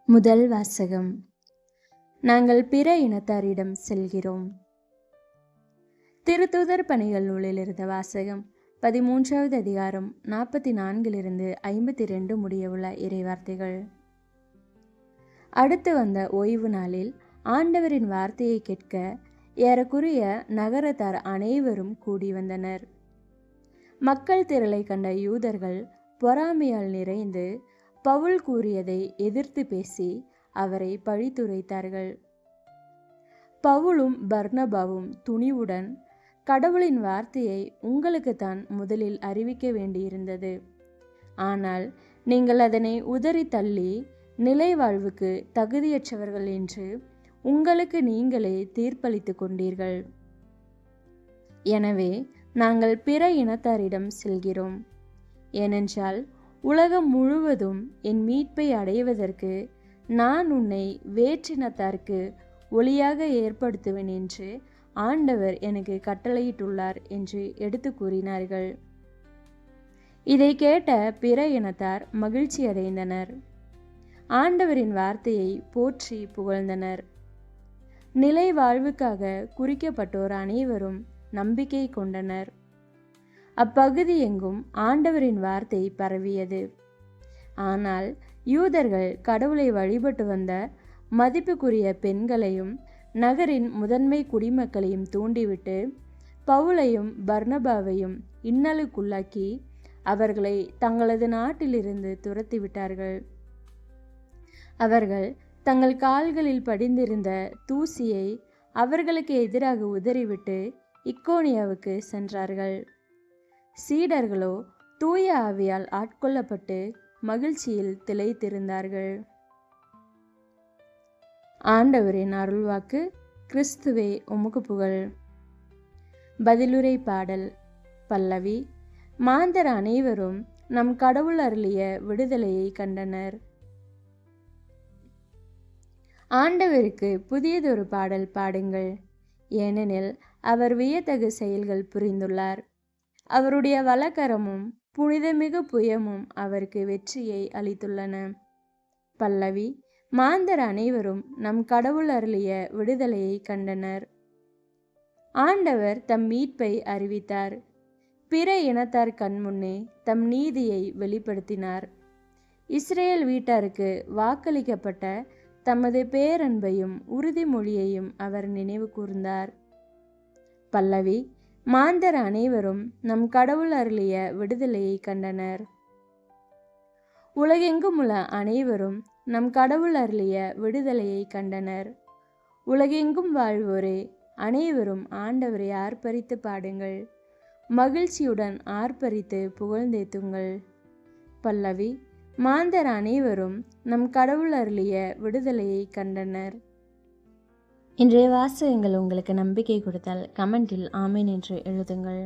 முதல் வாசகம். நாங்கள் பிற இனத்தாரிடம் செல்கிறோம். திருத்தூதர் பணிகள் நூலில் இருந்த வாசகம் 13வது அதிகாரம் 44 52 முடியவுள்ள இறைவார்த்தைகள். அடுத்து வந்த ஓய்வு நாளில் ஆண்டவரின் வார்த்தையை கேட்க ஏறக்குறைய நகரத்தார் அனைவரும் கூடி வந்தனர். மக்கள் திரளை கண்ட யூதர்கள் பொறாமையால் நிறைந்து பவுல் கூறியதை எதிர்த்து பேசி அவரை பழித்துரைத்தார்கள். பவுலும் பர்னபாவும் துணிவுடன், கடவுளின் வார்த்தையை உங்களுக்குத்தான் முதலில் அறிவிக்க வேண்டியிருந்தது. ஆனால் நீங்கள் அதனை உதறி தள்ளி நிலை வாழ்வுக்கு தகுதியற்றவர்கள் என்று உங்களுக்கு நீங்களே தீர்ப்பளித்து கொண்டீர்கள். எனவே நாங்கள் பிற இனத்தாரிடம் செல்கிறோம். ஏனென்றால் உலகம் முழுவதும் என் மீட்பை அடைவதற்கு நான் உன்னை வேற்றினத்தார்க்கு ஒளியாக ஏற்படுத்துவேன் என்று ஆண்டவர் எனக்கு கட்டளையிட்டுள்ளார் என்று எடுத்து கூறினார்கள். இதை கேட்ட பிற இனத்தார் மகிழ்ச்சி அடைந்தனர். ஆண்டவரின் வார்த்தையை போற்றி புகழ்ந்தனர். நிலை வாழ்வுக்காக குறிக்கப்பட்டோர் அனைவரும் நம்பிக்கை கொண்டனர். அப்பகுதி எங்கும் ஆண்டவரின் வார்த்தை பரவியது. ஆனால் யூதர்கள் கடவுளை வழிபட்டு வந்த மதிப்புக்குரிய பெண்களையும் நகரின் முதன்மை குடிமக்களையும் தூண்டிவிட்டு பவுலையும் பர்னபாவையும் இன்னலுக்குள்ளாக்கி அவர்களை தங்களது நாட்டிலிருந்து துரத்திவிட்டார்கள். அவர்கள் தங்கள் கால்களில் படிந்திருந்த தூசியை அவர்களுக்கு எதிராக உதறிவிட்டு இக்கோனியாவுக்கு சென்றார்கள். சீடர்களோ தூய ஆவியால் ஆட்கொள்ளப்பட்டு மகிழ்ச்சியில் திளைத்திருந்தார்கள். ஆண்டவரின் அருள்வாக்கு. கிறிஸ்துவே உமக்கு புகழ். பதிலுரை பாடல். பல்லவி. மாந்தர் அனைவரும் நம் கடவுள் அருளிய விடுதலையை கண்டனர். ஆண்டவருக்கு புதியதொரு பாடல் பாடுங்கள், ஏனெனில் அவர் வியத்தகு செயல்கள் புரிந்துள்ளார். அவருடைய வலக்கரமும் புனிதமிகு புயமும் அவருக்கு வெற்றியை அளித்துள்ளன. பல்லவி. மாந்தர் அனைவரும் நம் கடவுள் அருளிய விடுதலையை கண்டனர். ஆண்டவர் தம் மீட்பை அறிவித்தார். பிற இனத்தார் கண்முன்னே தம் நீதியை வெளிப்படுத்தினார். இஸ்ரேல் வீட்டாருக்கு வாக்களிக்கப்பட்ட தமது பேரன்பையும் உறுதிமொழியையும் அவர் நினைவு கூர்ந்தார். பல்லவி. மாந்தர் அனைவரும் நம் கடவுள் அருளிய விடுதலையை கண்டனர். உலகெங்கும் உள்ள அனைவரும் நம் கடவுள் அருளிய விடுதலையை கண்டனர். உலகெங்கும் வாழ்வோரே, அனைவரும் ஆண்டவரை ஆர்ப்பரித்து பாடுங்கள், மகிழ்ச்சியுடன் ஆர்ப்பரித்து புகழ்ந்தேத்துங்கள். பல்லவி. மாந்தர் அனைவரும் நம் கடவுள் அருளிய விடுதலையை கண்டனர். இன்றைய வாசகங்கள் உங்களுக்கு நம்பிக்கை கொடுத்தால் கமெண்டில் ஆமீன் என்று எழுதுங்கள்.